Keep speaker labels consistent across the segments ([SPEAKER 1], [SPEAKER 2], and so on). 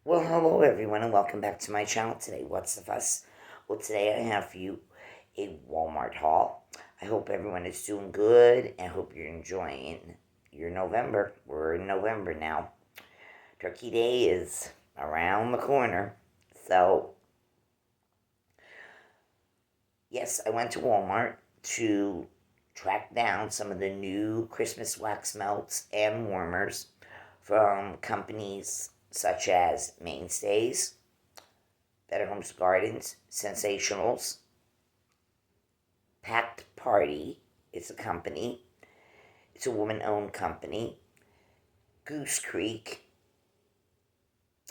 [SPEAKER 1] Well, hello everyone, and welcome back to my channel today. What's the fuss? Well, today I have for you a Walmart haul. I hope everyone is doing good, and hope you're enjoying your November. We're in November now. Turkey Day is around the corner. So, yes, I went to Walmart to track down some of the new Christmas wax melts and warmers from companies such as Mainstays, Better Homes Gardens, Sensationals, Packed Party is a company. It's a woman-owned company. Goose Creek,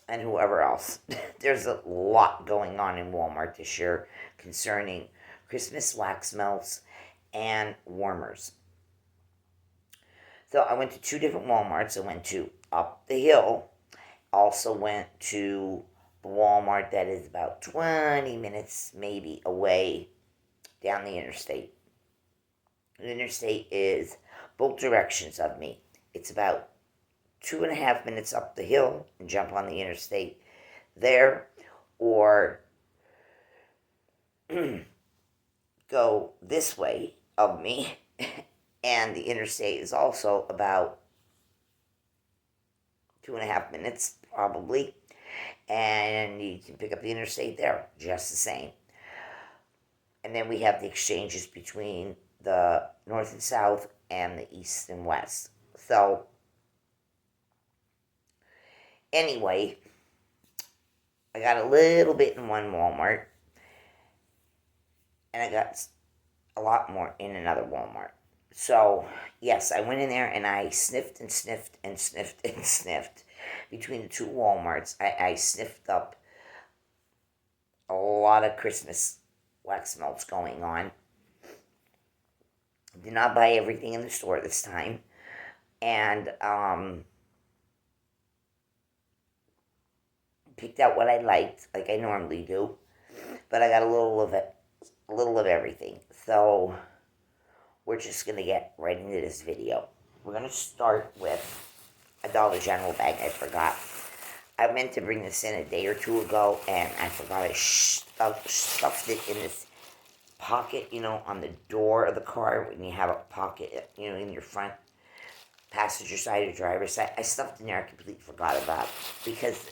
[SPEAKER 1] and whoever else. There's a lot going on in Walmart this year concerning Christmas wax melts and warmers. So I went to two different Walmarts. I went to up the hill. Also went to the Walmart that is about 20 minutes maybe away down the interstate. The interstate is both directions of me. It's about 2.5 minutes up the hill and jump on the interstate there, or go this way of me, and the interstate is also about 2.5 minutes probably, and you can pick up the interstate there just the same. And then we have the exchanges between the north and south and the east and west. So anyway, I got a little bit in one Walmart, and I got a lot more in another Walmart. So, yes, I went in there and I sniffed and sniffed and sniffed and sniffed. Between the two Walmarts, I sniffed up a lot of Christmas wax melts going on. Did not buy everything in the store this time. And picked out what I liked, like I normally do. But I got a little of everything. So we're just gonna get right into this video. We're gonna start with a Dollar General bag I forgot. I meant to bring this in a day or two ago, and I forgot I stuffed it in this pocket, on the door of the car when you have a pocket, in your front passenger side or driver's side. I stuffed in there. I completely forgot about it because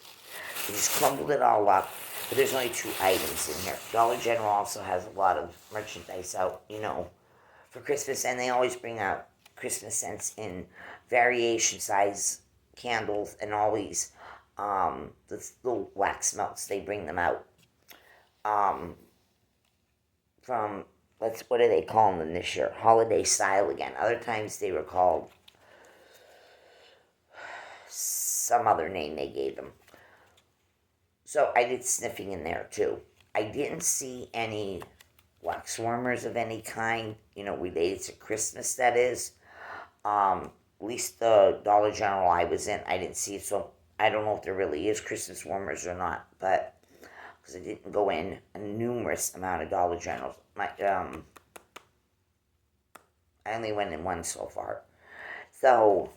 [SPEAKER 1] I just crumbled it all up. But there's only 2 items in here. Dollar General also has a lot of merchandise out, for Christmas, and they always bring out Christmas scents in variation size candles, and always the little wax melts. They bring them out from, what do they call them this year? Holiday style again. Other times they were called some other name they gave them. So I did sniffing in there too. I didn't see any wax warmers of any kind, related to Christmas, that is. At least the Dollar General I was in, I didn't see it, so I don't know if there really is Christmas warmers or not, but because I didn't go in a numerous amount of Dollar Generals. I only went in one so far. So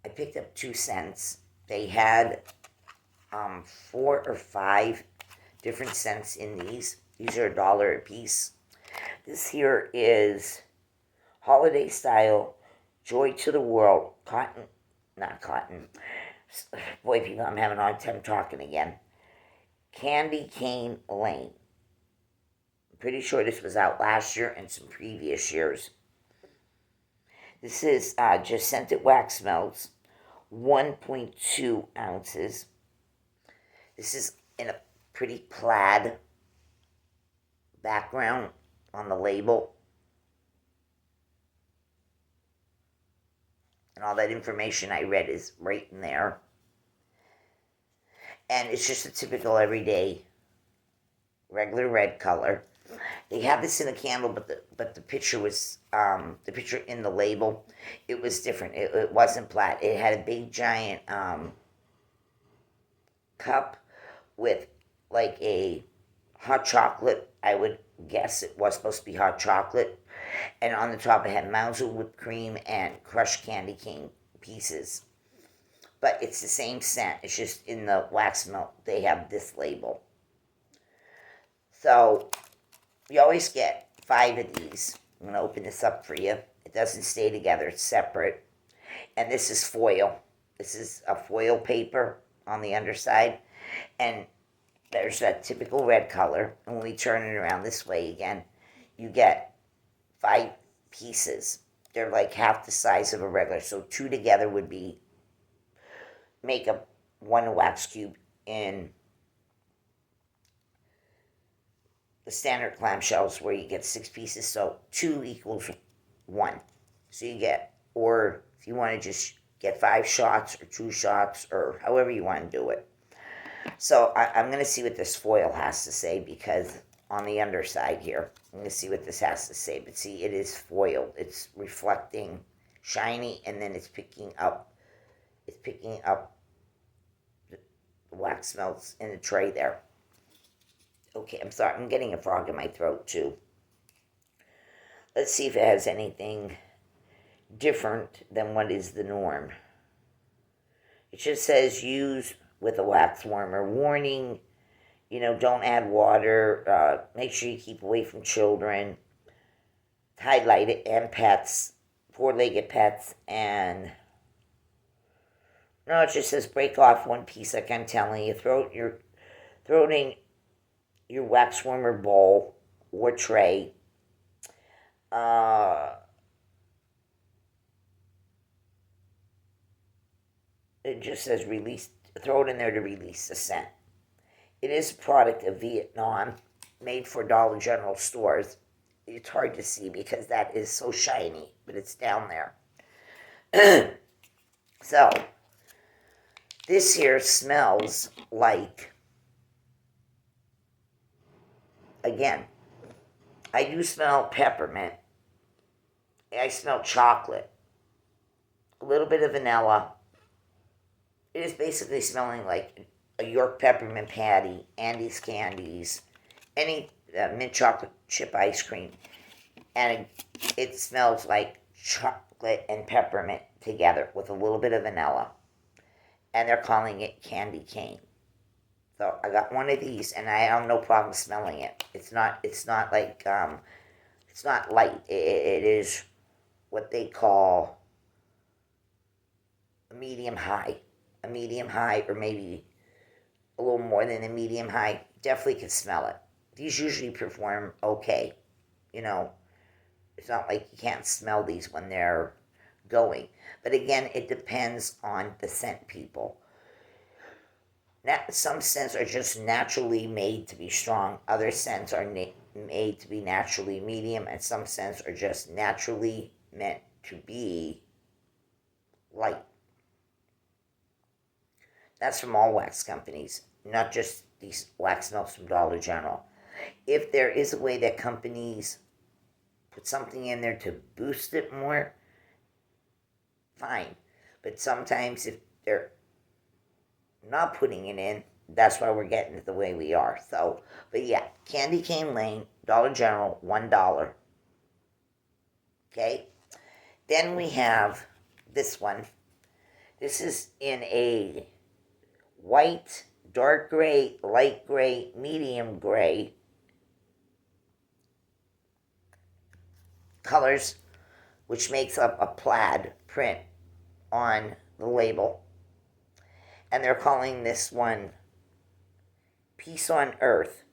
[SPEAKER 1] I picked up 2 cents. They had 4 or 5 different scents in these. These are $1 a piece. This here is holiday style, joy to the world, not cotton. Boy, people, I'm having a hard time talking again. Candy Cane Lane. I'm pretty sure this was out last year and some previous years. This is just scented wax melts, 1.2 ounces. This is in a pretty plaid background on the label. And all that information I read is right in there. And it's just a typical everyday regular red color. They have this in a candle, but the picture was the picture in the label. It was different. It wasn't plaid. It had a big giant cup with like a hot chocolate. I would guess it was supposed to be hot chocolate. And on the top it had mounds of whipped cream and crushed candy cane pieces. but it's the same scent. It's just in the wax melt, they have this label. So you always get 5 of these. I'm going to open this up for you. It doesn't stay together, it's separate. And this is foil. This is a foil paper on the underside. And there's that typical red color. And when we turn it around this way again, you get 5 pieces. They're like half the size of a regular. So 2 together would be make up 1 wax cube in the standard clamshells where you get 6 pieces. So 2 equals 1. So you get, or if you want to just get 5 shots or 2 shots or however you want to do it. So I'm going to see what this foil has to say, because on the underside here, I'm going to see what this has to say. But see, it is foil. It's reflecting shiny, and then it's picking up the wax melts in the tray there. Okay, I'm sorry, I'm getting a frog in my throat too. Let's see if it has anything different than what is the norm. It just says use with a wax warmer. Warning, don't add water. Make sure you keep away from children, highlighted, and pets, 4-legged pets, and no, it just says break off 1 piece, like I'm telling you. Throw it in your wax warmer bowl or tray. It just says release, throw it in there to release the scent. It is a product of Vietnam, made for Dollar General stores. It's hard to see because that is so shiny, but it's down there. So, this here smells like, again, I do smell peppermint. I smell chocolate. A little bit of vanilla. It is basically smelling like a York peppermint patty, Andes candies, any mint chocolate chip ice cream. And it smells like chocolate and peppermint together with a little bit of vanilla. And they're calling it candy cane. So I got 1 of these, and I have no problem smelling it. It's not like, it's not light. It is what they call a medium high. A medium high, or maybe a little more than a medium high. Definitely can smell it. These usually perform okay. It's not like you can't smell these when they're going. But again, it depends on the scent, people. Now, some scents are just naturally made to be strong. Other scents are made to be naturally medium. And some scents are just naturally meant to be light. That's from all wax companies, not just these wax melts from Dollar General. If there is a way that companies put something in there to boost it more, fine. But sometimes if they're not putting it in, that's why we're getting it the way we are. So, but yeah, Candy Cane Lane, Dollar General, $1. Okay? Then we have this one. This is in a white, dark gray, light gray, medium gray colors, which makes up a plaid print on the label. And they're calling this one Peace on Earth.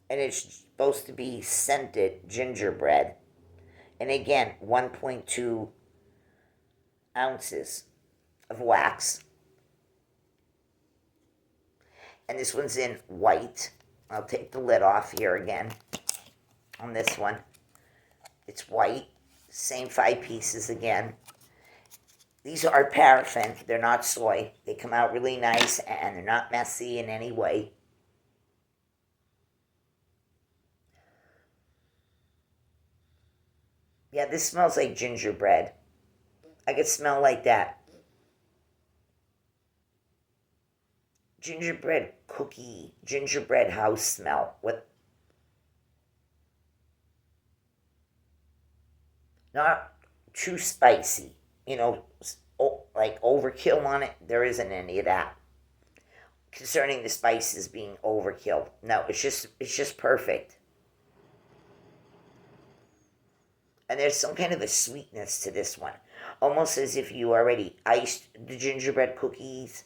[SPEAKER 1] And it's supposed to be scented gingerbread. And again, 1.2 ounces of wax. And this one's in white. I'll take the lid off here again on this one. It's white. Same 5 pieces again. These are paraffin. They're not soy. They come out really nice, and they're not messy in any way. Yeah, this smells like gingerbread. I could smell like that. Gingerbread cookie, gingerbread house smell. Not too spicy, like overkill on it. There isn't any of that concerning the spices being overkill. No, it's just perfect. And there's some kind of a sweetness to this one, almost as if you already iced the gingerbread cookies,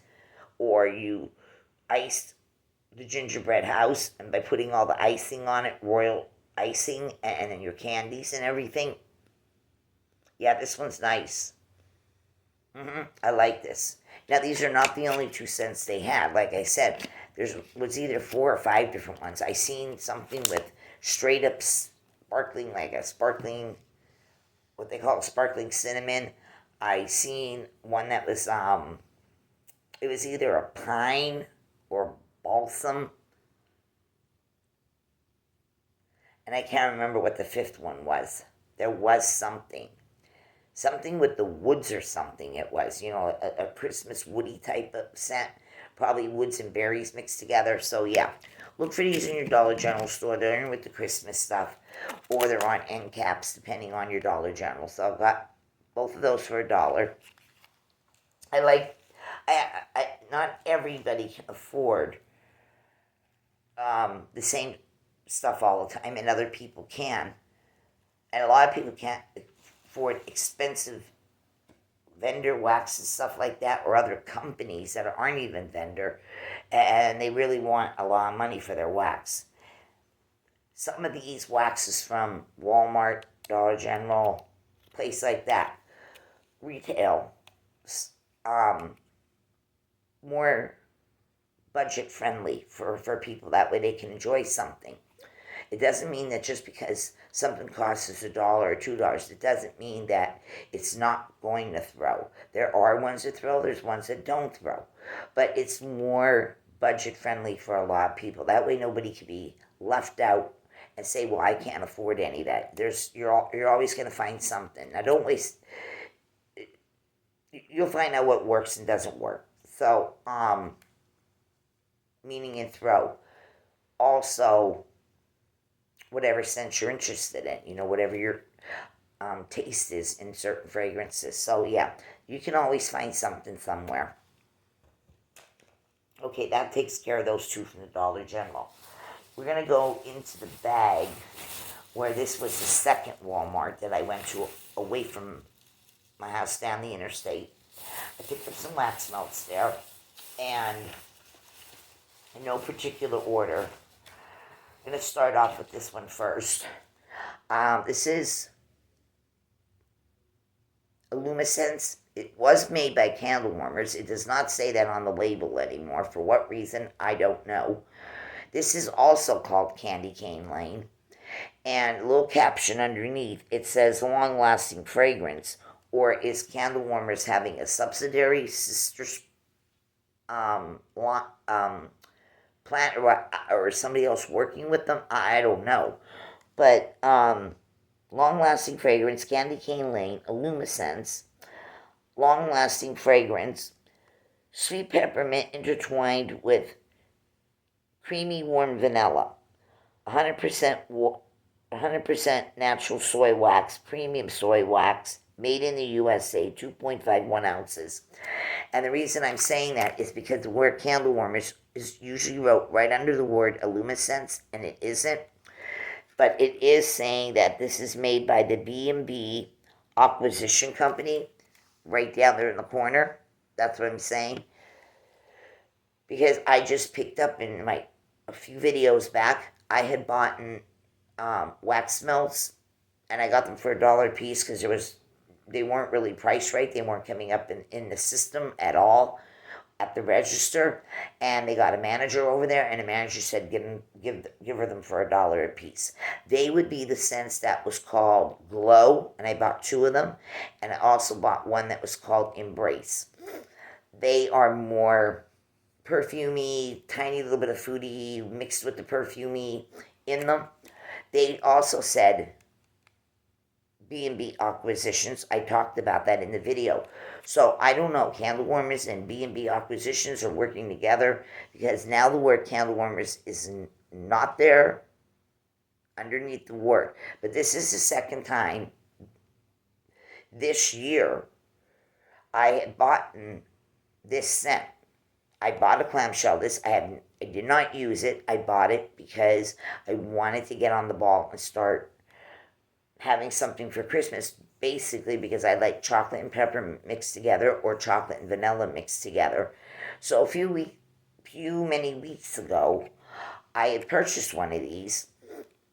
[SPEAKER 1] or you iced the gingerbread house, and by putting all the icing on it, royal icing, and then your candies and everything. Yeah, this one's nice. I like this. Now, these are not the only 2 cents they had. Like I said, there's was either 4 or 5 different ones. I seen something with straight up sparkling, like a sparkling, what they call sparkling cinnamon. I seen one that was it was either a pine or balsam, and I can't remember what the fifth one was. There was something with the woods or something. It was, a Christmas woody type of scent, probably woods and berries mixed together. So yeah, look for these in your Dollar General store. They're in with the Christmas stuff, or they're on end caps depending on your Dollar General. So I've got both of those for $1. I like. Not everybody can afford the same stuff all the time, and other people can, and a lot of people can't afford expensive vendor wax and stuff like that, or other companies that aren't even vendor, and they really want a lot of money for their wax. Some of these waxes from Walmart, Dollar General, place like that, retail, more budget friendly for people. That way they can enjoy something. It doesn't mean that just because something costs us $1 or $2, it doesn't mean that it's not going to throw. There are ones that throw, there's ones that don't throw. But it's more budget friendly for a lot of people. That way nobody can be left out and say, well, I can't afford any of that. You're always going to find something. Now, don't waste. You'll find out what works and doesn't work. So, meaning in throw. Also, whatever scent you're interested in, whatever your taste is in certain fragrances. So, yeah, you can always find something somewhere. Okay, that takes care of those two from the Dollar General. We're going to go into the bag where this was the second Walmart that I went to away from my house down the interstate. I picked up some wax melts there, and in no particular order. I'm going to start off with this one first. This is Illumiscence. It was made by Candle Warmers. It does not say that on the label anymore. For what reason, I don't know. This is also called Candy Cane Lane. And a little caption underneath, it says long-lasting fragrance, or is Candle Warmers having a subsidiary sister plant, or somebody else working with them? I don't know. But long-lasting fragrance, Candy Cane Lane, Illumiscence, long-lasting fragrance, sweet peppermint intertwined with creamy warm vanilla, 100% natural soy wax, premium soy wax, made in the USA, 2.51 ounces. And the reason I'm saying that is because the word Candle Warmers is usually wrote right under the word Illumiscence, and it isn't. But it is saying that this is made by the B&B Acquisition Company, right down there in the corner. That's what I'm saying. Because I just picked up in a few videos back, I had bought wax melts, and I got them for $1 a piece because they weren't really priced right. They weren't coming up in the system at all at the register, and they got a manager over there, and the manager said give her them for $1 a piece. They would be the scents that was called Glow, and I bought 2 of them, and I also bought one that was called Embrace. They are more perfumey, tiny little bit of fruity mixed with the perfumey in them. They also said B&B Acquisitions. I talked about that in the video. So I don't know. Candle Warmers and B&B Acquisitions are working together, because now the word Candle Warmers is not there underneath the word. But this is the second time this year I had bought this scent. I bought a clamshell. I did not use it. I bought it because I wanted to get on the ball and start having something for Christmas. Basically, because I like chocolate and peppermint mixed together, or chocolate and vanilla mixed together. So many weeks ago, I had purchased one of these,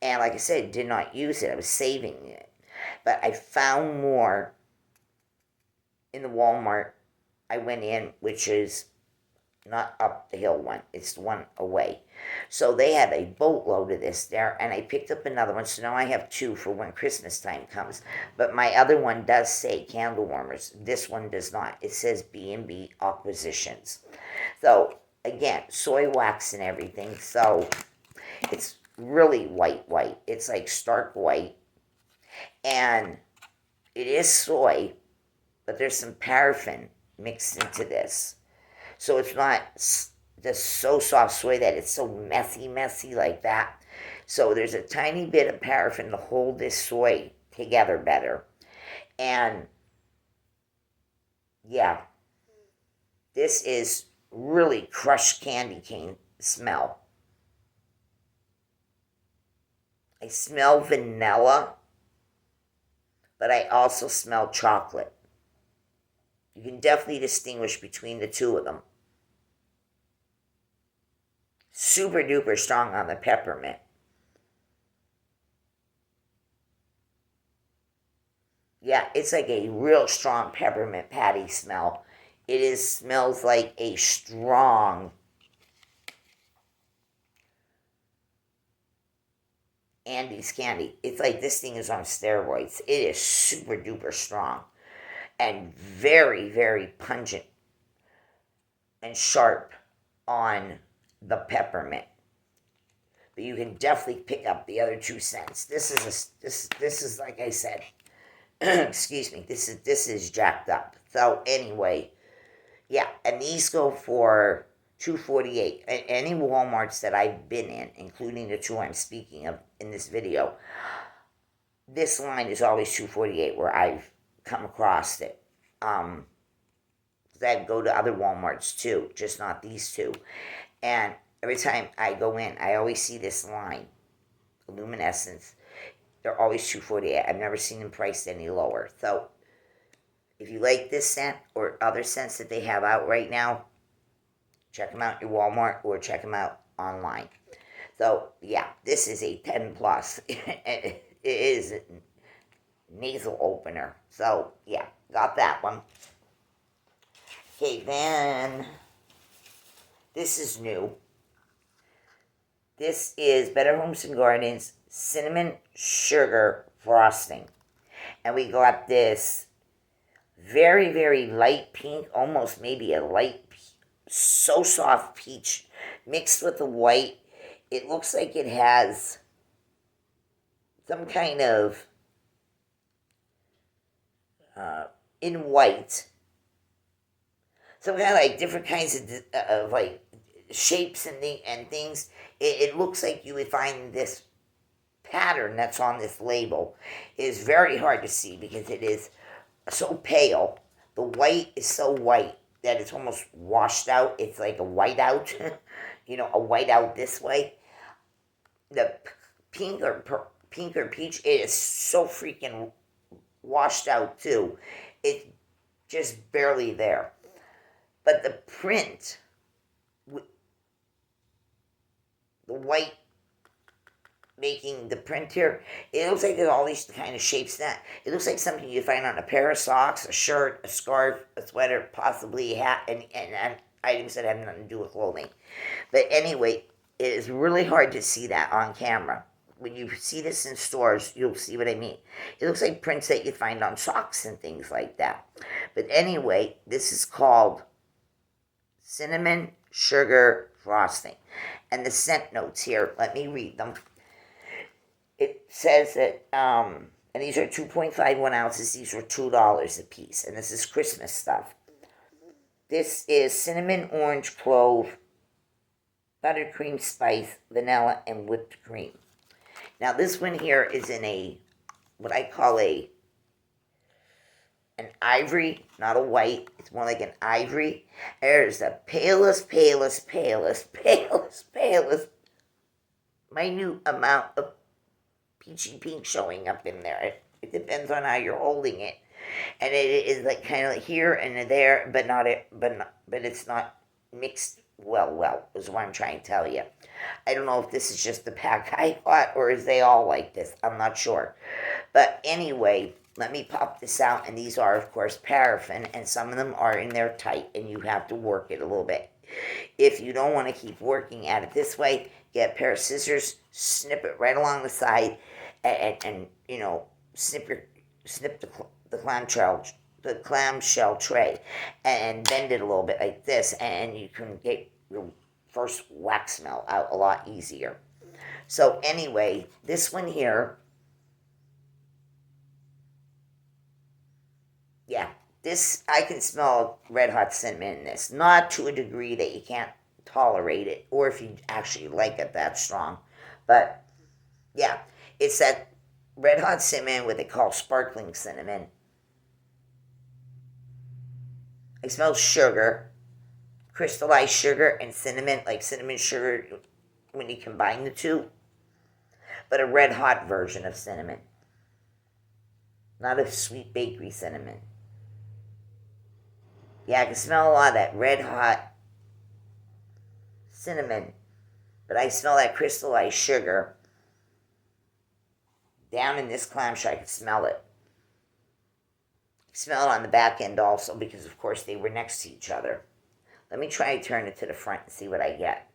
[SPEAKER 1] and like I said, did not use it. I was saving it, but I found more in the Walmart I went in, which is not up the hill one, it's the one away. So they had a boatload of this there, and I picked up another one. So now I have two for when Christmas time comes. But my other one does say candle warmers. This one does not. It says B&B Acquisitions. So again, soy wax and everything. So it's really white. It's like stark white, and it is soy, but there's some paraffin mixed into this. So it's not just so soft soy that it's so messy like that. So there's a tiny bit of paraffin to hold this soy together better. And yeah, this is really crushed candy cane smell. I smell vanilla, but I also smell chocolate. You can definitely distinguish between the two of them. Super duper strong on the peppermint. Yeah, it's like a real strong peppermint patty smell. Smells like a strong Andes candy. It's like this thing is on steroids. It is super duper strong and very, very pungent and sharp on the peppermint. But you can definitely pick up the other two scents. This is like I said, excuse me. This is jacked up. So anyway, yeah, and these go for $2.48. Any Walmarts that I've been in, including the two I'm speaking of in this video, this line is always $2.48 where I've come across it. I go to other Walmarts too, just not these two. And every time I go in, I always see this line, Luminescence. They're always $2.48. I've never seen them priced any lower. So if you like this scent or other scents that they have out right now, check them out at your Walmart or check them out online. So yeah, this is a 10 plus. It is a nasal opener. So yeah, got that one. Okay, then this is new. This is Better Homes and Gardens Cinnamon Sugar Frosting. And we got this very, very light pink, almost maybe a light, so soft peach mixed with the white. It looks like it has some kind of, in white, some kind of like different kinds of like shapes and things. It looks like you would find this pattern that's on this label. It is very hard to see because it is so pale. The white is so white that it's almost washed out. It's like a whiteout, a whiteout this way. The pink or peach, it is so freaking washed out too. It's just barely there. But the print, the white making the print here, it looks like there's all these kind of shapes that it looks like something you find on a pair of socks, a shirt, a scarf, a sweater, possibly a hat, and items that have nothing to do with clothing. But anyway, it is really hard to see that on camera. When you see this in stores, you'll see what I mean. It looks like prints that you find on socks and things like that. But anyway, this is called Cinnamon Sugar Frosting. And the scent notes here, let me read them. It says that, and these are 2.51 ounces. These were $2 a piece. And this is Christmas stuff. This is cinnamon, orange, clove, buttercream, spice, vanilla, and whipped cream. Now, this one here is in what I call a an ivory, not a white. It's more like an ivory. There's the palest minute amount of peachy pink showing up in there. It depends on how you're holding it, and it is like kind of like here and there, but it's not mixed well. Is what I'm trying to tell you. I don't know if this is just the pack I got or is they all like this. I'm not sure, but anyway, let me pop this out, and these are of course paraffin, and some of them are in there tight, and you have to work it a little bit. If you don't want to keep working at it this way, get a pair of scissors, snip it right along the side, and you know, snip the clamshell tray, and bend it a little bit like this, and you can get your first wax melt out a lot easier. So anyway, this one here, yeah, this, I can smell red hot cinnamon in this. Not to a degree that you can't tolerate it, or if you actually like it that strong. But yeah, it's that red hot cinnamon, what they call sparkling cinnamon. I smell sugar, crystallized sugar, and cinnamon, like cinnamon sugar when you combine the two. But a red hot version of cinnamon, not a sweet bakery cinnamon. Yeah, I can smell a lot of that red hot cinnamon, but I smell that crystallized sugar. Down in this clamshell, I can smell it. I smell it on the back end also, because of course they were next to each other. Let me try to turn it to the front and see what I get.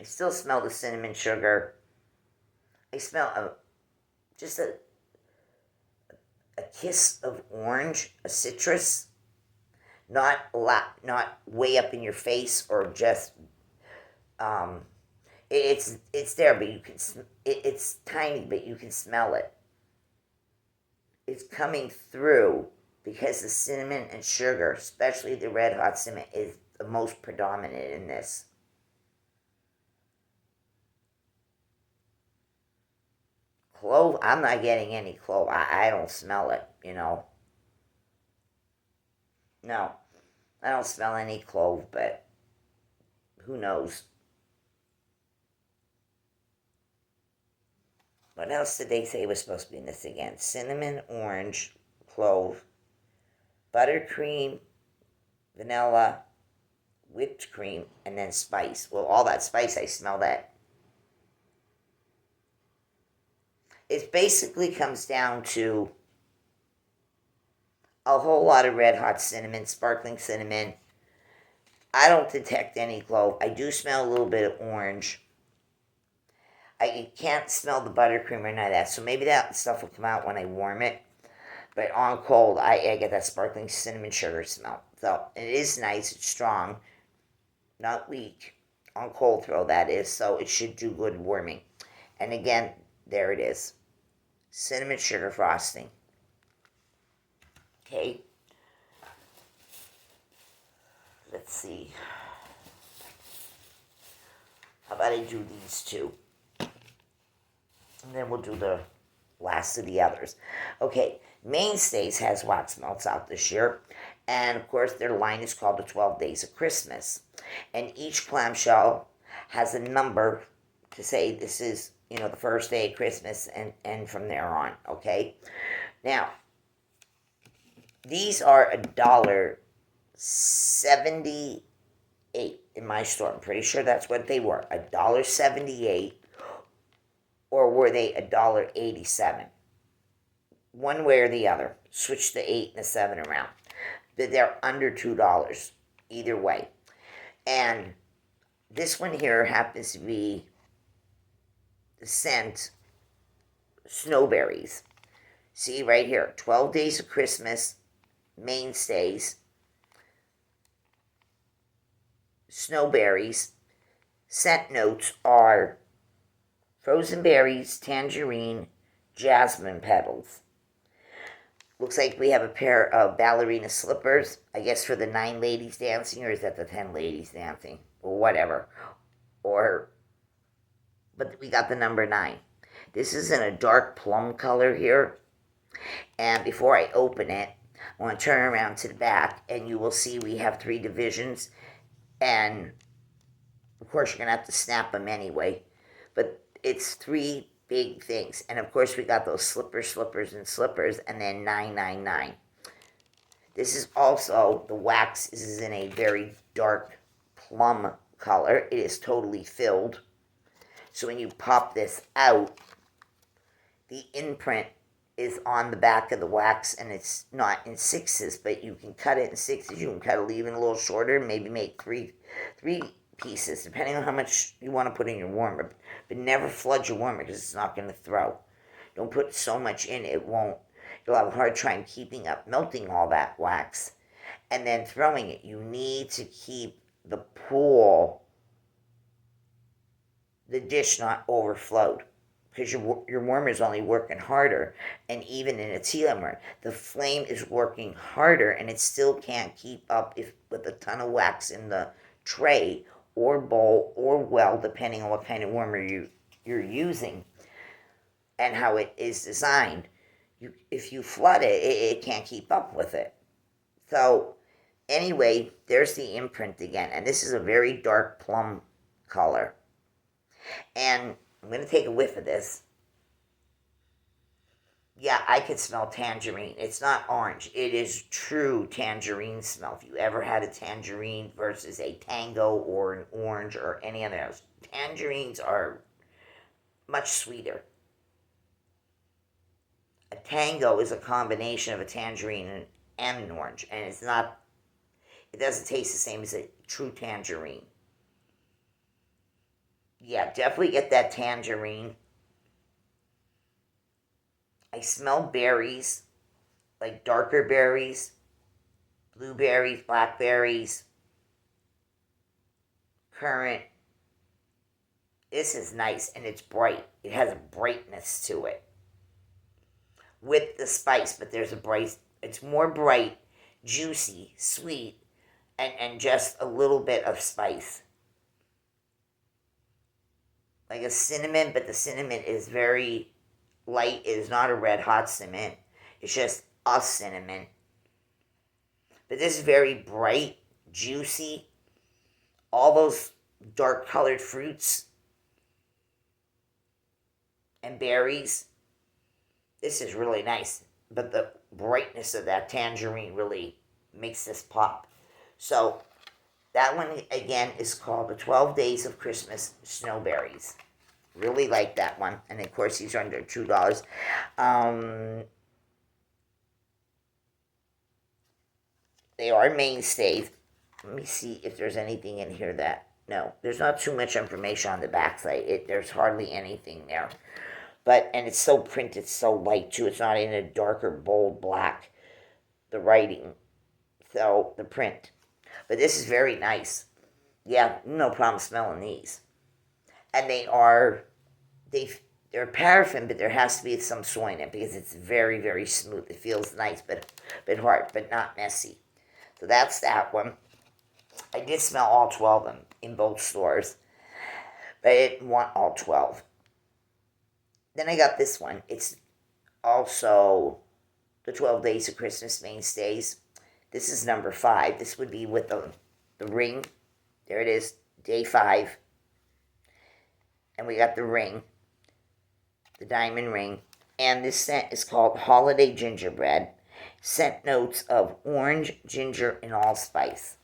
[SPEAKER 1] I still smell the cinnamon sugar. I smell just a kiss of orange, a citrus. Not a lot, not way up in your face, or just it's there, but you can it's tiny, but you can smell it. It's coming through because the cinnamon and sugar, especially the red hot cinnamon, is the most predominant in this. Clove, I'm not getting any clove. I don't smell it, you know. No, I don't smell any clove, but who knows? What else did they say was supposed to be in this again? Cinnamon, orange, clove, buttercream, vanilla, whipped cream, and then spice. Well, all that spice, I smell that. It basically comes down to a whole lot of red hot cinnamon, sparkling cinnamon. I don't detect any clove. I do smell a little bit of orange. I can't smell the buttercream or none of that, so maybe that stuff will come out when I warm it. But on cold, I get that sparkling cinnamon sugar smell. So it is nice, it's strong, not weak. On cold throw, that is, so it should do good warming. And again, there it is. Cinnamon sugar frosting. Okay. Let's see. How about I do these two? And then we'll do the last of the others. Okay, Mainstays has wax melts out this year. And of course, their line is called the 12 Days of Christmas. And each clamshell has a number to say this is, you know, the first day of Christmas and from there on, okay? Now, these are $1.78 in my store. I'm pretty sure that's what they were. $1.78, or were they $1.87? One way or the other. Switch the 8 and the 7 around. But they're under $2 either way. And this one here happens to be the scent Snowberries. See right here, 12 Days of Christmas, Mainstays, Snowberries. Scent notes are frozen berries, tangerine, jasmine petals. Looks like we have a pair of ballerina slippers, I guess for the 9 ladies dancing, or is that the 10 ladies dancing? Or whatever. But we got the number 9. This is in a dark plum color here. And before I open it, I want to turn around to the back, and you will see we have 3 divisions. And of course, you're going to have to snap them anyway. But it's 3 big things. And of course, we got those slippers, and then 999. This is also, the wax is in a very dark plum color. It is totally filled. So when you pop this out, the imprint is on the back of the wax, and it's not in 6s, but you can cut it in 6s. You can cut it even a little shorter, maybe make three pieces, depending on how much you want to put in your warmer. But never flood your warmer, because it's not going to throw. Don't put so much in, it won't. You'll have a hard time keeping up, melting all that wax, and then throwing it. You need to keep the pool, the dish, not overflowed, because your warmer is only working harder. And even in a tea lemon, the flame is working harder, and it still can't keep up with a ton of wax in the tray or bowl or well, depending on what kind of warmer you're using and how it is designed. If you flood it, it can't keep up with it. So anyway, there's the imprint again, and this is a very dark plum color. And I'm going to take a whiff of this. Yeah, I can smell tangerine. It's not orange. It is true tangerine smell. If you ever had a tangerine versus a tango or an orange or any of those, tangerines are much sweeter. A tango is a combination of a tangerine and an orange, and it doesn't taste the same as a true tangerine. Yeah, definitely get that tangerine. I smell berries, like darker berries, blueberries, blackberries, currant. This is nice, and it's bright. It has a brightness to it with the spice, but it's more bright, juicy, sweet, and just a little bit of spice. Like a cinnamon, but the cinnamon is very light. It is not a red hot cinnamon. It's just a cinnamon. But this is very bright, juicy. All those dark colored fruits and berries. This is really nice. But the brightness of that tangerine really makes this pop. So that one, again, is called the 12 Days of Christmas Snowberries. Really like that one. And of course, these are under $2. They are mainstays. Let me see if there's anything in here that... No, there's not too much information on the backside. There's hardly anything there. And it's so printed, so light, too. It's not in a darker, bold black, the writing. So, the print. But this is very nice. Yeah, no problem smelling these. And they're paraffin, but there has to be some soy in it, because it's very, very smooth. It feels nice, but hard, but not messy. So that's that one. I did smell all 12 of them in both stores, but I didn't want all 12. Then I got this one. It's also the 12 Days of Christmas Mainstays. This is number 5. This would be with the ring. There it is, day 5. And we got the ring, the diamond ring. And this scent is called Holiday Gingerbread. Scent notes of orange, ginger, and allspice.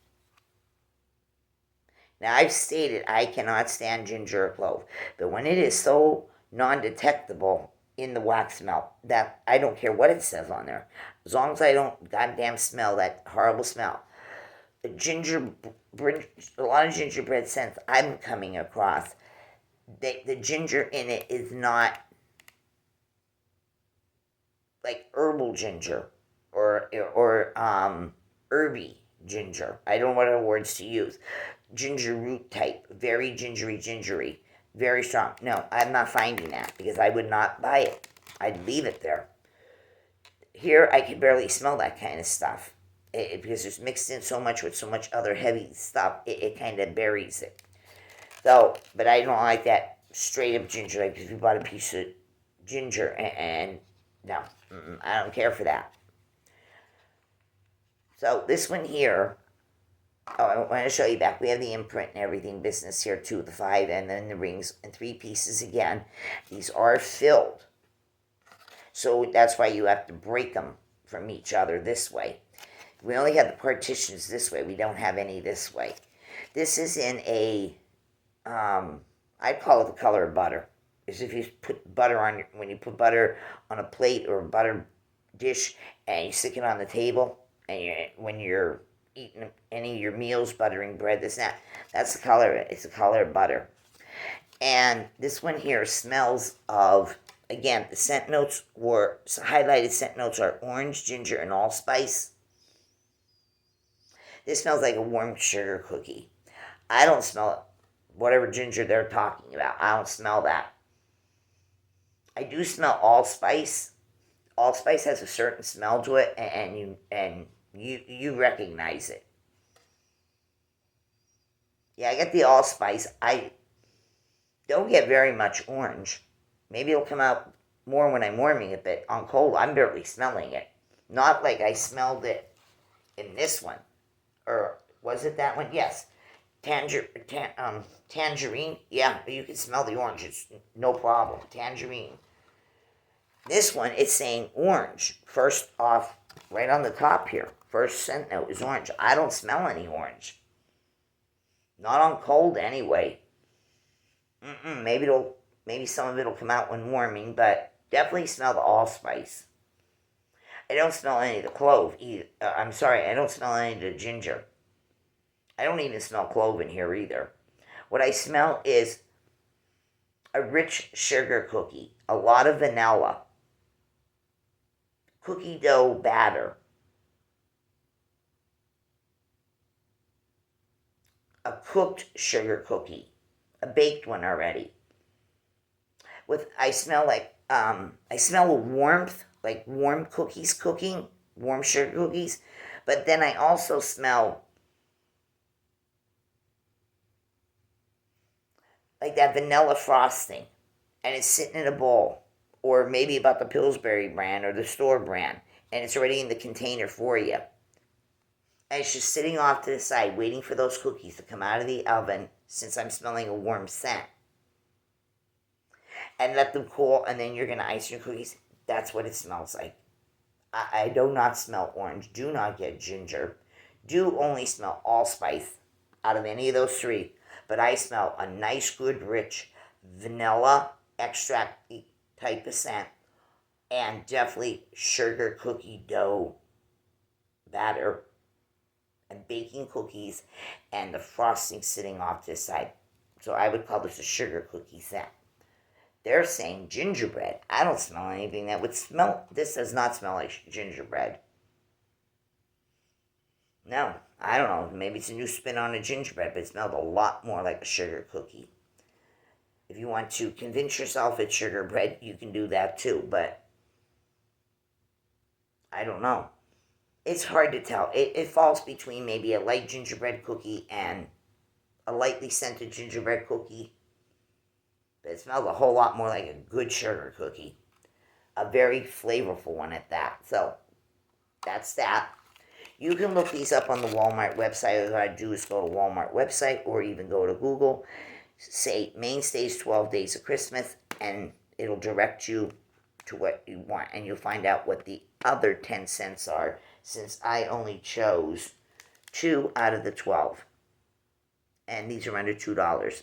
[SPEAKER 1] Now, I've stated I cannot stand ginger or clove, but when it is so non-detectable in the wax melt that I don't care what it says on there, as long as I don't goddamn smell that horrible smell. A lot of gingerbread scents I'm coming across, the ginger in it is not like herbal ginger or herby ginger. I don't know what other words to use. Ginger root type, very gingery, very strong. No, I'm not finding that, because I would not buy it. I'd leave it there. Here, I can barely smell that kind of stuff, because it's mixed in so much with so much other heavy stuff, it kind of buries it. So, but I don't like that straight up ginger. Like if you bought a piece of ginger and No, I don't care for that. So this one here, oh, I want to show you back. We have the imprint and everything business here too, the 5 and then the rings and 3 pieces again. These are filled. So that's why you have to break them from each other this way. We only have the partitions this way. We don't have any this way. This is in a, I call it the color of butter. Is if you put butter on, when you put butter on a plate or a butter dish and you stick it on the table, and when you're eating any of your meals, buttering bread, that's the color of it. It's the color of butter. And this one here smells of, again, the scent notes were, highlighted scent notes are orange, ginger, and allspice. This smells like a warm sugar cookie. I don't smell whatever ginger they're talking about. I don't smell that. I do smell allspice. Allspice has a certain smell to it, and you recognize it. Yeah, I get the allspice. I don't get very much orange. Maybe it'll come out more when I'm warming it, but on cold, I'm barely smelling it. Not like I smelled it in this one. Or was it that one? Yes. Tangerine. Yeah, you can smell the orange. It's no problem. Tangerine. This one, it's saying orange. First off, right on the top here. First scent note is orange. I don't smell any orange. Not on cold anyway. Maybe some of it'll come out when warming, but definitely smell the allspice. I don't smell any of the clove either. I don't smell any of the ginger. I don't even smell clove in here either. What I smell is a rich sugar cookie, a lot of vanilla, cookie dough batter, a cooked sugar cookie, a baked one already. I smell a warmth, like warm cookies cooking, warm sugar cookies, but then I also smell like that vanilla frosting, and it's sitting in a bowl, or maybe about the Pillsbury brand or the store brand, and it's already in the container for you. And it's just sitting off to the side, waiting for those cookies to come out of the oven, since I'm smelling a warm scent. And let them cool, and then you're going to ice your cookies. That's what it smells like. I do not smell orange. Do not get ginger. Do only smell allspice out of any of those 3. But I smell a nice, good, rich vanilla extract type of scent, and definitely sugar cookie dough batter, and baking cookies, and the frosting sitting off this side. So I would call this a sugar cookie scent. They're saying gingerbread. I don't smell anything that would smell. This does not smell like gingerbread. No, I don't know. Maybe it's a new spin on a gingerbread, but it smelled a lot more like a sugar cookie. If you want to convince yourself it's sugar bread, you can do that too, but I don't know. It's hard to tell. It falls between maybe a light gingerbread cookie and a lightly scented gingerbread cookie. But it smells a whole lot more like a good sugar cookie. A very flavorful one at that. So, that's that. You can look these up on the Walmart website. All I do is go to Walmart website, or even go to Google, say Mainstays 12 Days of Christmas, and it'll direct you to what you want. And you'll find out what the other 10 cents are, since I only chose 2 out of the 12. And these are under $2.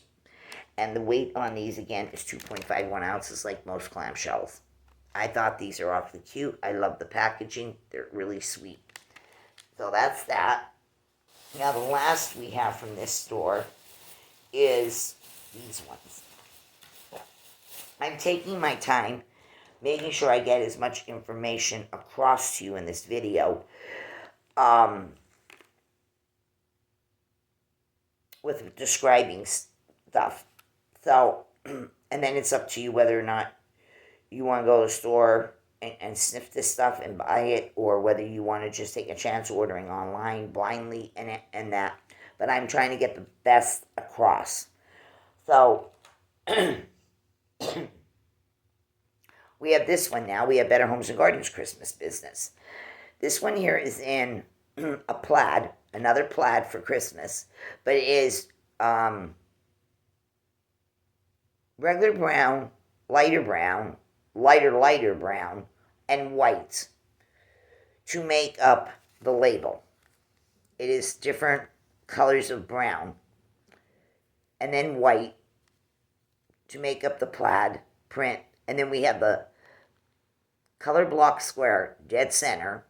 [SPEAKER 1] And the weight on these, again, is 2.51 ounces, like most clamshells. I thought these are awfully cute. I love the packaging. They're really sweet. So that's that. Now, the last we have from this store is these ones. I'm taking my time, making sure I get as much information across to you in this video. With describing stuff. So, and then it's up to you whether or not you want to go to the store and sniff this stuff and buy it, or whether you want to just take a chance ordering online blindly and that. But I'm trying to get the best across. So, We have this one now. We have Better Homes and Gardens Christmas business. This one here is in a plaid, another plaid for Christmas, but it is regular brown, lighter brown, lighter brown, and white to make up the label. It is different colors of brown and then white to make up the plaid print. And then we have the color block square dead center,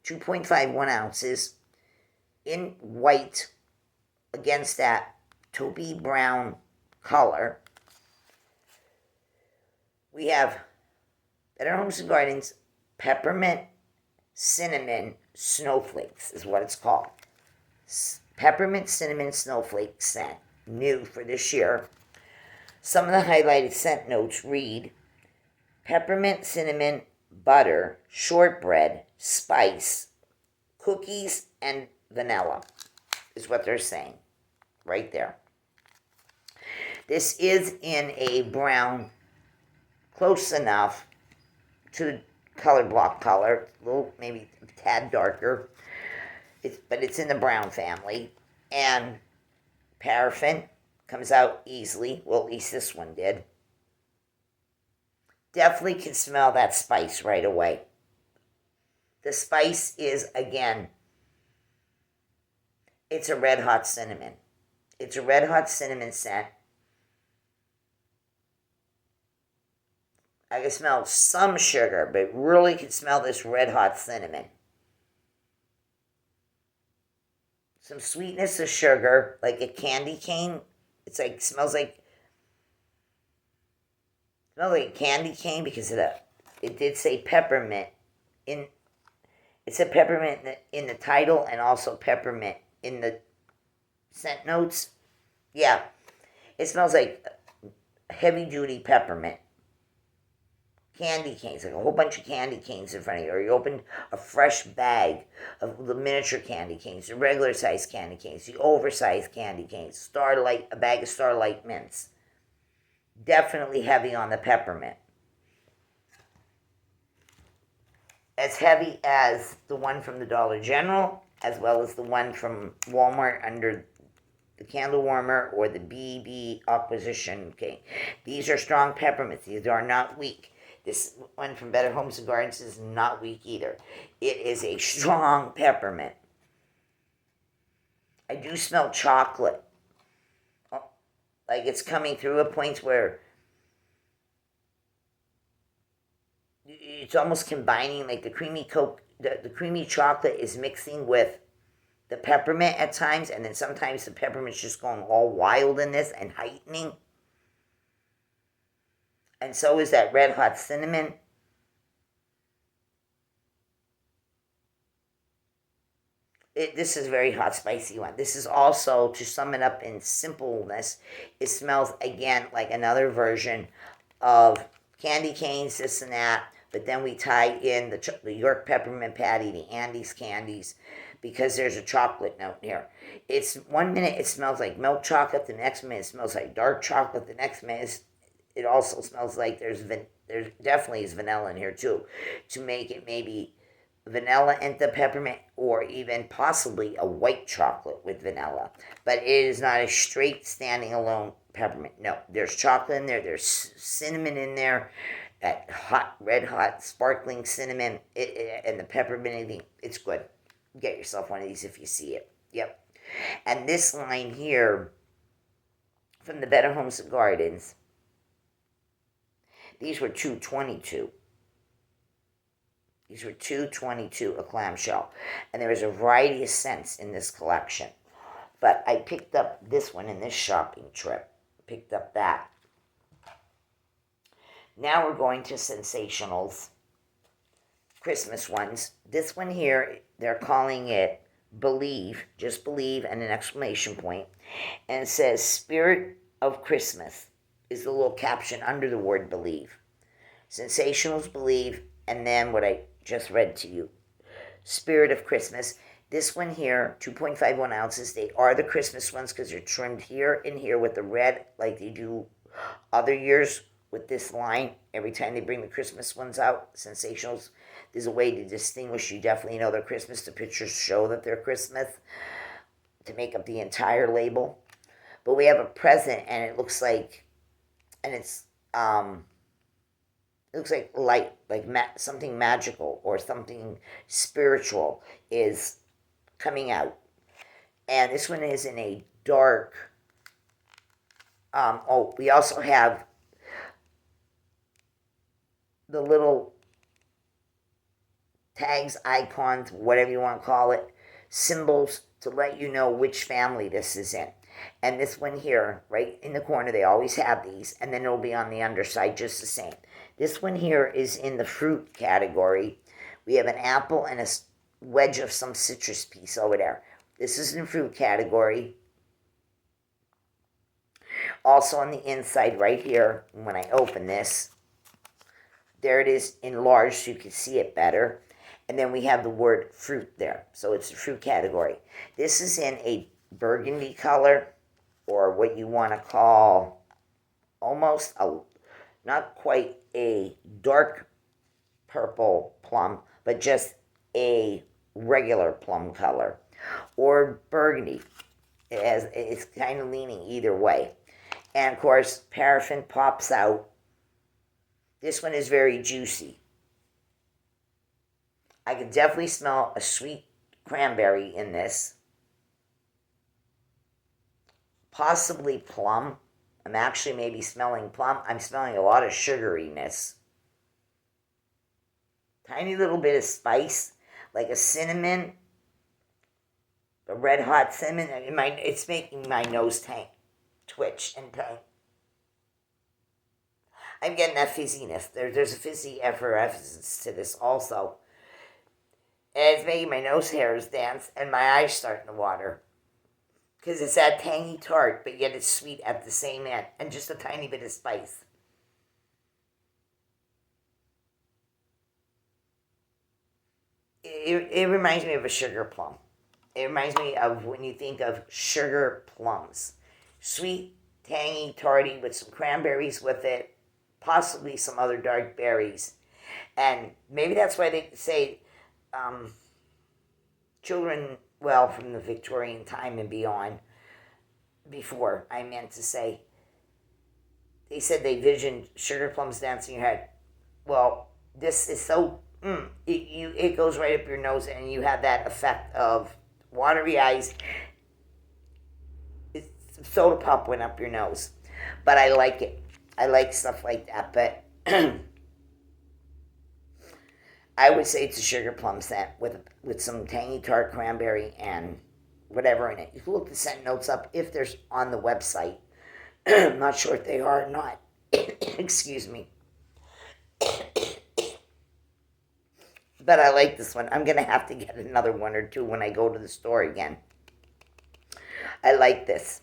[SPEAKER 1] 2.51 ounces in white against that taupey brown color. We have Better Homes and Gardens Peppermint Cinnamon Snowflakes is what it's called. Peppermint Cinnamon Snowflake scent, new for this year. Some of the highlighted scent notes read peppermint, cinnamon, butter, shortbread, spice, cookies, and vanilla is what they're saying right there. This is in a brown, close enough to the color block color, a little maybe a tad darker, but it's in the brown family. And paraffin comes out easily. Well, at least this one did. Definitely can smell that spice right away. The spice is, again, it's a red hot cinnamon. It's a red hot cinnamon scent. I can smell some sugar, but really can smell this red hot cinnamon. Some sweetness of sugar, like a candy cane. It's like, smells like a candy cane because it did say peppermint in. It said peppermint in the title and also peppermint in the scent notes. Yeah, it smells like heavy duty peppermint. Candy canes, like a whole bunch of candy canes in front of you, or you open a fresh bag of the miniature candy canes, the regular size candy canes, the oversized candy canes, a bag of Starlight mints. Definitely heavy on the peppermint. As heavy as the one from the Dollar General, as well as the one from Walmart under the candle warmer or the BB acquisition. Okay, these are strong peppermints. These are not weak. This one from Better Homes and Gardens is not weak either. It is a strong peppermint. I do smell chocolate. Like it's coming through a point where it's almost combining, like the creamy the creamy chocolate is mixing with the peppermint at times, and then sometimes the peppermint's just going all wild in this and heightening. And so is that red hot cinnamon. This is a very hot, spicy one. This is also, to sum it up in simpleness, it smells, again, like another version of candy canes, this and that. But then we tie in the York peppermint patty, the Andes candies, because there's a chocolate note here. It's 1 minute it smells like milk chocolate, the next minute it smells like dark chocolate, the next minute it also smells like there's definitely is vanilla in here too, to make it maybe vanilla and the peppermint, or even possibly a white chocolate with vanilla. But it is not a straight standing alone peppermint. No, there's chocolate in there, there's cinnamon in there, that hot, red hot, sparkling cinnamon, and the peppermint. It's good. Get yourself one of these if you see it. Yep. And this line here from the Better Homes and Gardens, these were $2.22. These were $2.22 a clamshell. And there was a variety of scents in this collection. But I picked up this one in this shopping trip. Picked up that. Now we're going to Sensationals. Christmas ones. This one here, they're calling it Believe. Just Believe and an exclamation point. And it says Spirit of Christmas is the little caption under the word Believe. Sensationals, Believe, and then what I just read to you. Spirit of Christmas. This one here, 2.51 ounces. They are the Christmas ones because they're trimmed here and here with the red like they do other years with this line every time they bring the Christmas ones out. Sensationals. There's a way to distinguish. You definitely know they're Christmas. The pictures show that they're Christmas to make up the entire label. But we have a present, and it looks like, and it looks like light, like something magical or something spiritual is coming out. And this one is in a dark. We also have the little tags, icons, whatever you want to call it, symbols to let you know which family this is in. And this one here, right in the corner, they always have these, and then it'll be on the underside just the same. This one here is in the fruit category. We have an apple and a wedge of some citrus piece over there. This is in fruit category. Also on the inside right here, when I open this, there it is enlarged so you can see it better. And then we have the word fruit there. So it's the fruit category. This is in a burgundy color, or what you want to call almost not quite a dark purple plum, but just a regular plum color, or burgundy. It's kind of leaning either way. And of course, paraffin pops out. This one is very juicy. I can definitely smell a sweet cranberry in this. Possibly plum. I'm actually maybe smelling plum. I'm smelling a lot of sugariness. Tiny little bit of spice, like a cinnamon, a red hot cinnamon. It's making my nose twitch and tank. I'm getting that fizziness. There's a fizzy effervescence to this also. And it's making my nose hairs dance and my eyes starting to water. Because it's that tangy tart, but yet it's sweet at the same end. And just a tiny bit of spice. It reminds me of a sugar plum. It reminds me of when you think of sugar plums. Sweet, tangy, tarty with some cranberries with it. Possibly some other dark berries. And maybe that's why they say children, well, from the Victorian time and beyond, before, I meant to say, they said they visioned sugar plums dancing your head. Well, this is so, it goes right up your nose, and you have that effect of watery eyes. It's soda pop went up your nose. But I like it. I like stuff like that, but I would say it's a sugar plum scent with some tangy tart cranberry and whatever in it. You can look the scent notes up if there's on the website. I'm not sure if they are or not. Excuse me. But I like this one. I'm going to have to get another one or two when I go to the store again. I like this.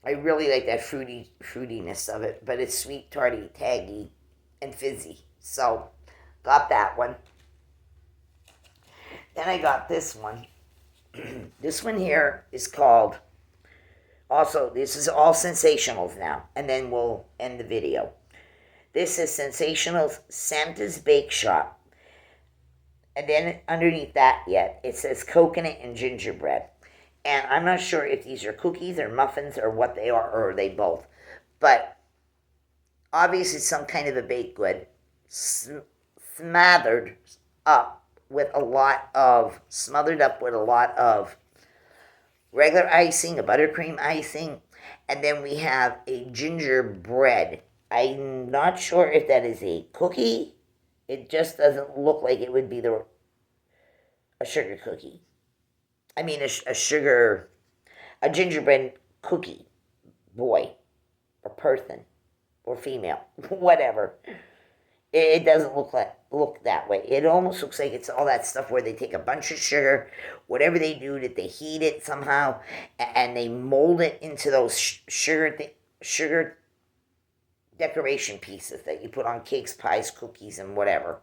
[SPEAKER 1] I really like that fruitiness of it, but it's sweet, tarty, tangy, and fizzy. So, got that one. Then I got this one. This one here is called, also, this is all Sensationals now, and then we'll end the video. This is Sensationals Santa's Bake Shop. And then underneath that yet, it says coconut and gingerbread. And I'm not sure if these are cookies or muffins or what they are, or are they both. But obviously some kind of a baked good smothered up with a lot of regular icing, a buttercream icing, and then we have a gingerbread. I'm not sure if that is a cookie. It just doesn't look like it would be a sugar cookie. I mean, a gingerbread cookie, boy, or person, or female, whatever. It doesn't look that way. It almost looks like it's all that stuff where they take a bunch of sugar, whatever they do, that they heat it somehow, and they mold it into those sugar decoration pieces that you put on cakes, pies, cookies, and whatever.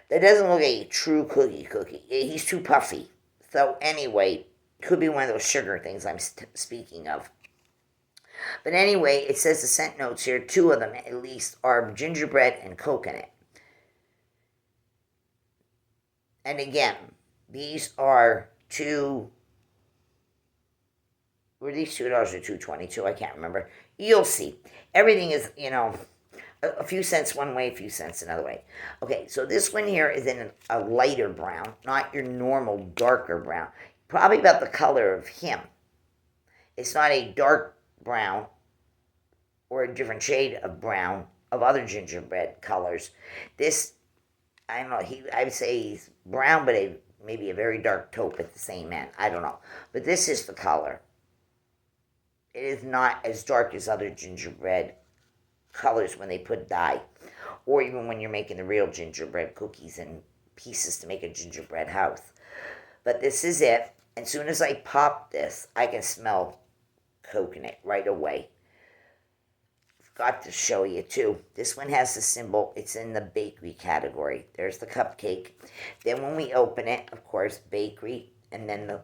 [SPEAKER 1] That doesn't look like a true cookie. He's too puffy. So anyway, could be one of those sugar things I'm speaking of. But anyway, it says the scent notes here, 2 of them at least, are gingerbread and coconut. And again, these are were these $2 or $2.22? I can't remember. You'll see. Everything is, a few cents one way, a few cents another way. Okay, so this one here is in a lighter brown, not your normal darker brown. Probably about the color of him. It's not a dark brown or a different shade of brown of other gingerbread colors. This, I don't know, I would say he's brown, but maybe a very dark taupe at the same end. I don't know. But this is the color. It is not as dark as other gingerbread colors when they put dye, or even when you're making the real gingerbread cookies and pieces to make a gingerbread house. But this is it. As soon as I pop this, I can smell coconut right away. Forgot to show you too. This one has the symbol. It's in the bakery category. There's the cupcake. Then when we open it, of course, bakery, and then the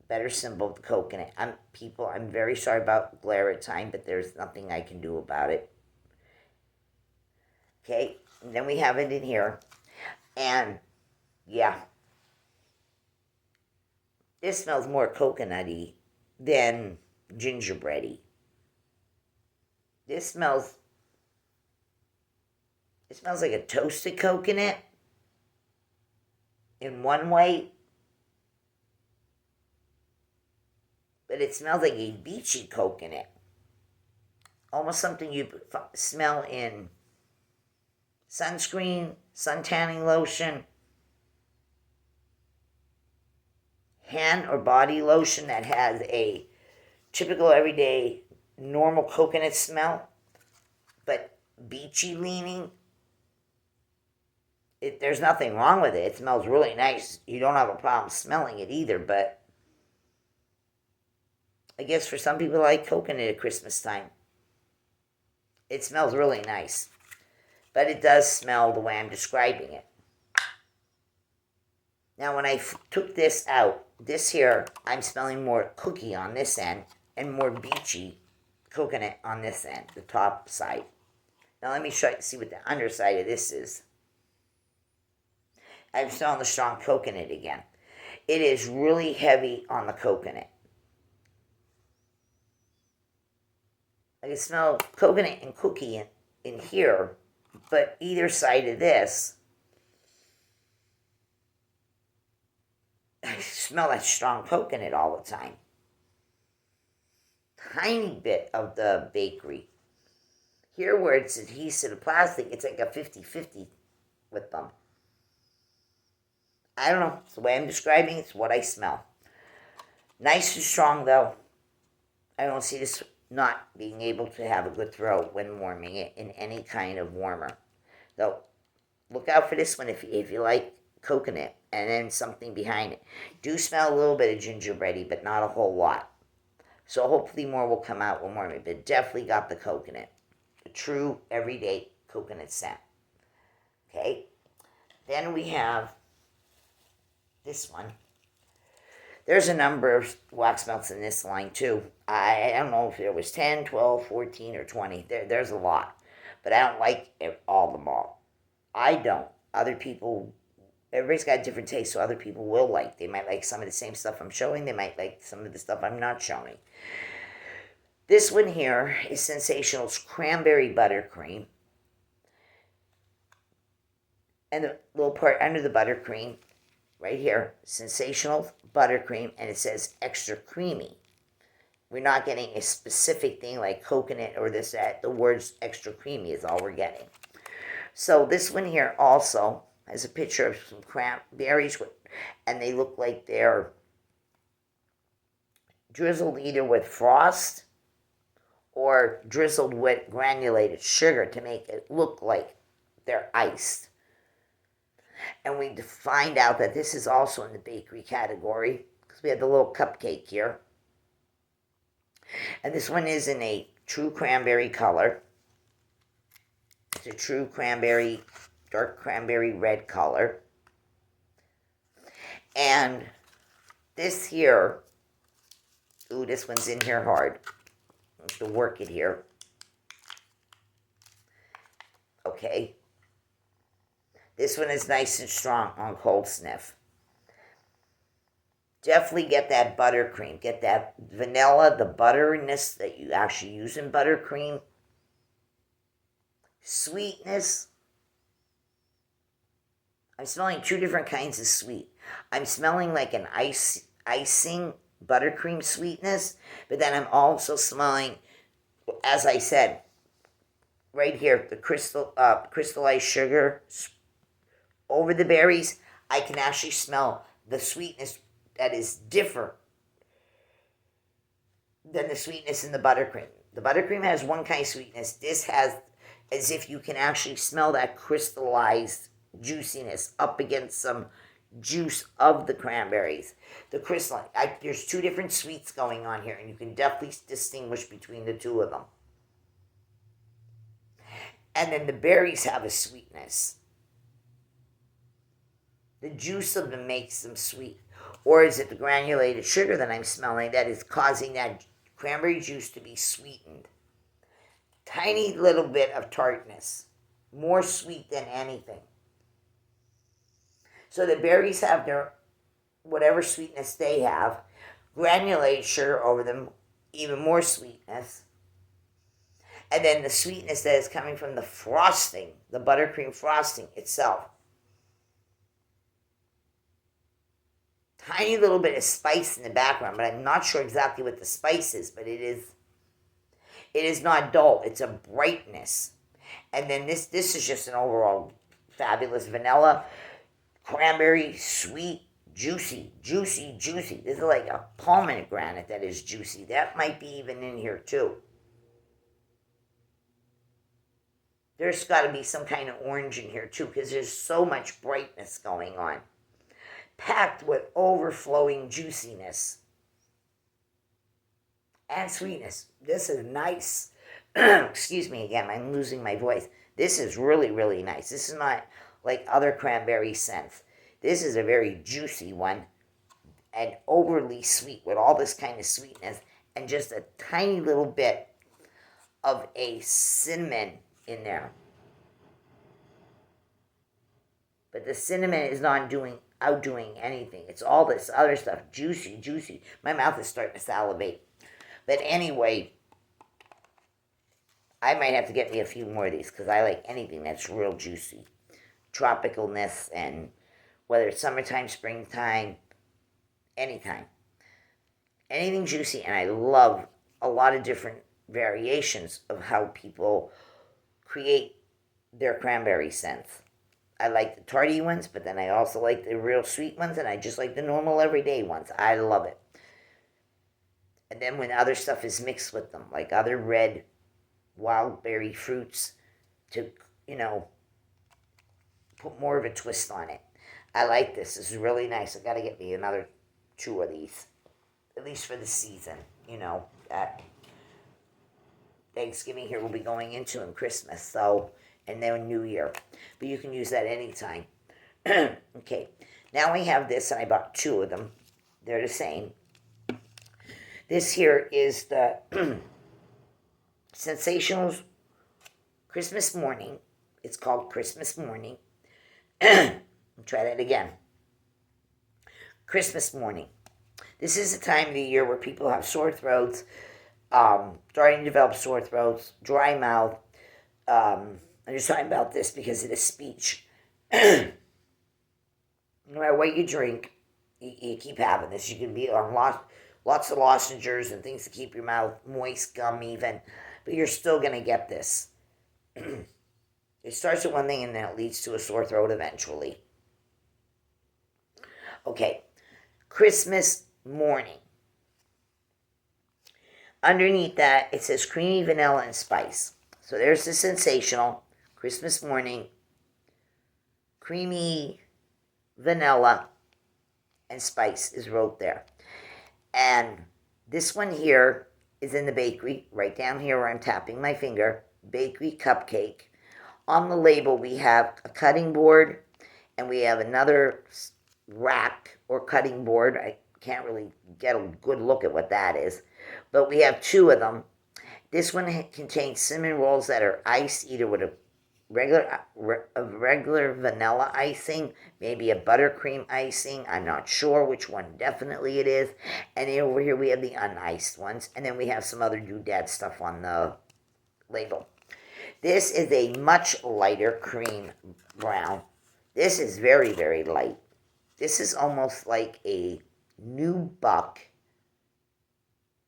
[SPEAKER 1] better symbol of the coconut. I'm very sorry about glare at time, but there's nothing I can do about it. Okay, and then we have it in here. And yeah, this smells more coconutty than gingerbready. It smells like a toasted coconut in one way, but it smells like a beachy coconut. Almost something you smell in sunscreen, sun tanning lotion, hand or body lotion that has a typical everyday normal coconut smell, but beachy leaning. There's nothing wrong with it. It smells really nice. You don't have a problem smelling it either, but I guess for some people like coconut at Christmas time. It smells really nice, but it does smell the way I'm describing it. Now when I took this out, this here, I'm smelling more cookie on this end and more beachy coconut on this end, the top side. Now let me see what the underside of this is. I'm smelling the strong coconut again. It is really heavy on the coconut. I can smell coconut and cookie in here, but either side of this, I smell that strong coconut all the time. Tiny bit of the bakery. Here where it's adhesive to plastic, it's like a 50-50 with them. I don't know. It's the way I'm describing it. It's what I smell. Nice and strong, though. I don't see this not being able to have a good throw when warming it in any kind of warmer. Though, look out for this one if you like coconut and then something behind it. Do smell a little bit of gingerbready, but not a whole lot. So hopefully more will come out when warming. But definitely got the coconut. A true everyday coconut scent. Okay. Then we have this one. There's a number of wax melts in this line too. I don't know if there was 10, 12, 14, or 20. There's a lot. But I don't like all of them all. I don't. Other people, everybody's got a different taste, so other people will like. They might like some of the same stuff I'm showing. They might like some of the stuff I'm not showing. This one here is Sensationals Cranberry Buttercream. And the little part under the buttercream, right here, Sensational Buttercream, and it says extra creamy. We're not getting a specific thing like coconut or this, that. The words extra creamy is all we're getting. So this one here also has a picture of some cranberries, and they look like they're drizzled either with frost or drizzled with granulated sugar to make it look like they're iced. And we find out that this is also in the bakery category because we have the little cupcake here. And this one is in a true cranberry color. It's a true cranberry, dark cranberry red color. And this here, ooh, this one's in here hard. to work it here. Okay. This one is nice and strong on cold sniff. Definitely get that buttercream. Get that vanilla, the butteriness that you actually use in buttercream. Sweetness. I'm smelling two different kinds of sweet. I'm smelling like an icing buttercream sweetness, but then I'm also smelling, as I said, right here, the crystallized sugar over the berries. I can actually smell the sweetness that is different than the sweetness in the buttercream. The buttercream has one kind of sweetness. This has, as if you can actually smell that crystallized juiciness up against some juice of the cranberries. The crystalline, there's two different sweets going on here, and you can definitely distinguish between the two of them. And then the berries have a sweetness. The juice of them makes them sweet. Or is it the granulated sugar that I'm smelling that is causing that cranberry juice to be sweetened? Tiny little bit of tartness. More sweet than anything. So the berries have their, whatever sweetness they have. Granulated sugar over them, even more sweetness. And then the sweetness that is coming from the frosting, the buttercream frosting itself. Tiny little bit of spice in the background, but I'm not sure exactly what the spice is, but it is not dull. It's a brightness. And then this is just an overall fabulous vanilla, cranberry, sweet, juicy. This is like a pomegranate that is juicy. That might be even in here too. There's got to be some kind of orange in here too, because there's so much brightness going on. Packed with overflowing juiciness and sweetness. This is nice. Excuse me again, I'm losing my voice. This is really, really nice. This is not like other cranberry scents. This is a very juicy one and overly sweet with all this kind of sweetness and just a tiny little bit of a cinnamon in there. But the cinnamon is not outdoing anything. It's all this other stuff. Juicy. My mouth is starting to salivate. But anyway, I might have to get me a few more of these because I like anything that's real juicy. Tropicalness, and whether it's summertime, springtime, anytime. Anything juicy, and I love a lot of different variations of how people create their cranberry scents. I like the tarty ones, but then I also like the real sweet ones, and I just like the normal everyday ones. I love it. And then when other stuff is mixed with them, like other red wild berry fruits to, put more of a twist on it. I like this. This is really nice. I got to get me another 2 of these, at least for the season, that Thanksgiving here will be going into, and Christmas, so, and then New Year. But you can use that anytime. Okay, now we have this, and I bought 2 of them. They're the same. This here is the Sensationals Christmas Morning. It's called Christmas Morning. Try that again. Christmas Morning. This is the time of the year where people have sore throats, starting to develop sore throats, dry mouth. I'm just talking about this because of the speech. No matter what you drink, you keep having this. You can be on lots of lozenges and things to keep your mouth moist, gum even, but you're still going to get this. It starts with one thing and then it leads to a sore throat eventually. Okay, Christmas Morning. Underneath that, it says creamy vanilla and spice. So there's the Sensational Christmas Morning, creamy vanilla and spice is wrote there. And this one here is in the bakery, right down here where I'm tapping my finger, bakery cupcake. On the label, we have a cutting board, and we have another rack or cutting board. I can't really get a good look at what that is, but we have 2 of them. This one contains cinnamon rolls that are iced either with a regular vanilla icing, maybe a buttercream icing. I'm not sure which one definitely it is. And over here we have the uniced ones. And then we have some other doodad stuff on the label. This is a much lighter cream brown. This is very, very light. This is almost like a nubuck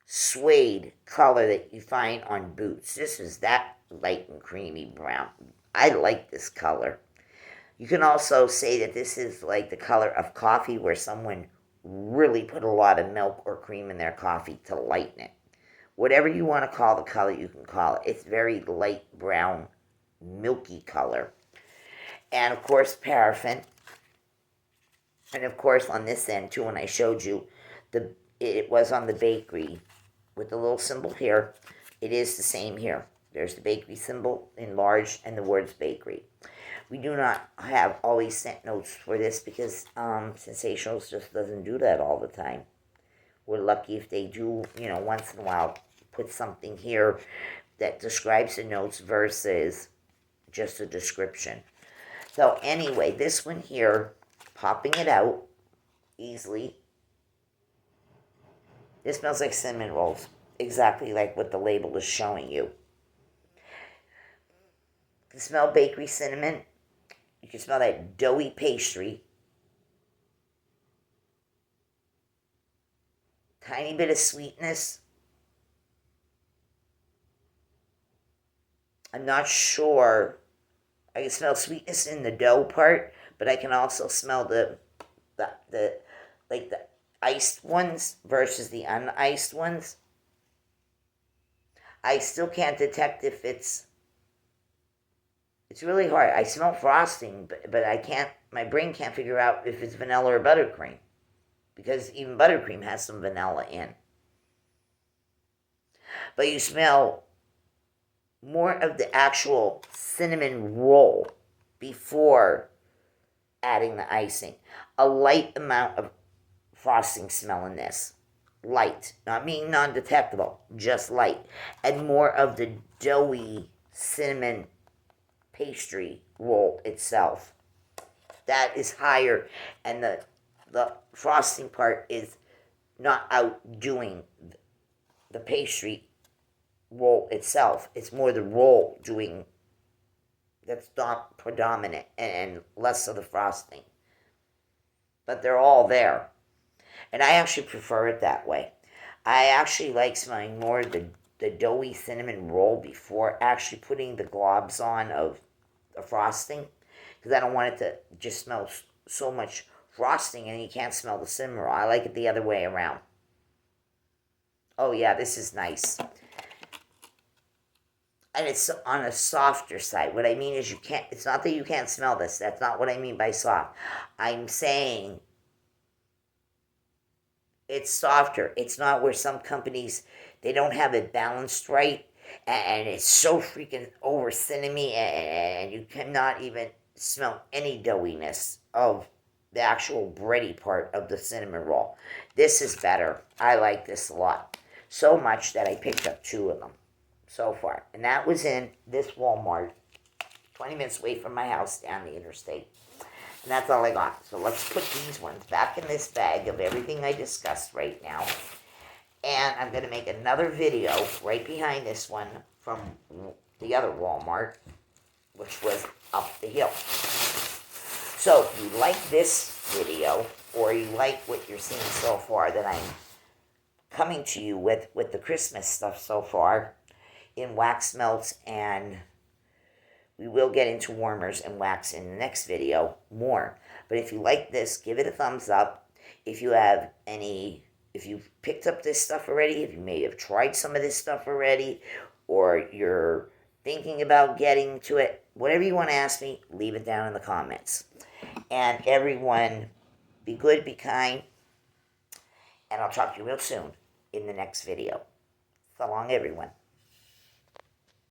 [SPEAKER 1] suede color that you find on boots. This is that light and creamy brown. I like this color. You can also say that this is like the color of coffee where someone really put a lot of milk or cream in their coffee to lighten it. Whatever you want to call the color, you can call it. It's very light brown, milky color. And of course, paraffin. And of course, on this end too, when I showed you, it was on the bakery with the little symbol here. It is the same here. There's the bakery symbol enlarged and the words bakery. We do not have always scent notes for this because Sensationals just doesn't do that all the time. We're lucky if they do, once in a while, put something here that describes the notes versus just a description. So anyway, this one here, popping it out easily. This smells like cinnamon rolls, exactly like what the label is showing you. You can smell bakery cinnamon. You can smell that doughy pastry. Tiny bit of sweetness. I'm not sure. I can smell sweetness in the dough part, but I can also smell the iced ones versus the uniced ones. I still can't detect if it's really hard. I smell frosting, but I can't, my brain can't figure out if it's vanilla or buttercream, because even buttercream has some vanilla in. But you smell more of the actual cinnamon roll before adding the icing. A light amount of frosting smell in this. Light. Not meaning non-detectable, just light. And more of the doughy cinnamon pastry roll itself. That is higher, and the frosting part is not outdoing the pastry roll itself. It's more the roll doing, that's not predominant, and less of the frosting. But they're all there. And I actually prefer it that way. I actually like smelling more of the doughy cinnamon roll before actually putting the globs on of the frosting, because I don't want it to just smell so much frosting and you can't smell the cinnamon roll. I like it the other way around. Oh yeah, this is nice. And it's on a softer side. What I mean is it's not that you can't smell this. That's not what I mean by soft. I'm saying it's softer. It's not where some companies, they don't have it balanced right, and it's so freaking over cinnamony, and you cannot even smell any doughiness of the actual bready part of the cinnamon roll. This is better. I like this a lot. So much that I picked up 2 of them so far. And that was in this Walmart, 20 minutes away from my house down the interstate. And that's all I got. So let's put these ones back in this bag of everything I discussed right now. And I'm going to make another video right behind this one from the other Walmart, which was up the hill. So if you like this video, or you like what you're seeing so far that I'm coming to you with the Christmas stuff so far, in wax melts, and we will get into warmers and wax in the next video more. But if you like this, give it a thumbs up. If you've picked up this stuff already, if you may have tried some of this stuff already, or you're thinking about getting to it, whatever you want to ask me, leave it down in the comments. And everyone, be good, be kind, and I'll talk to you real soon in the next video. So long, everyone.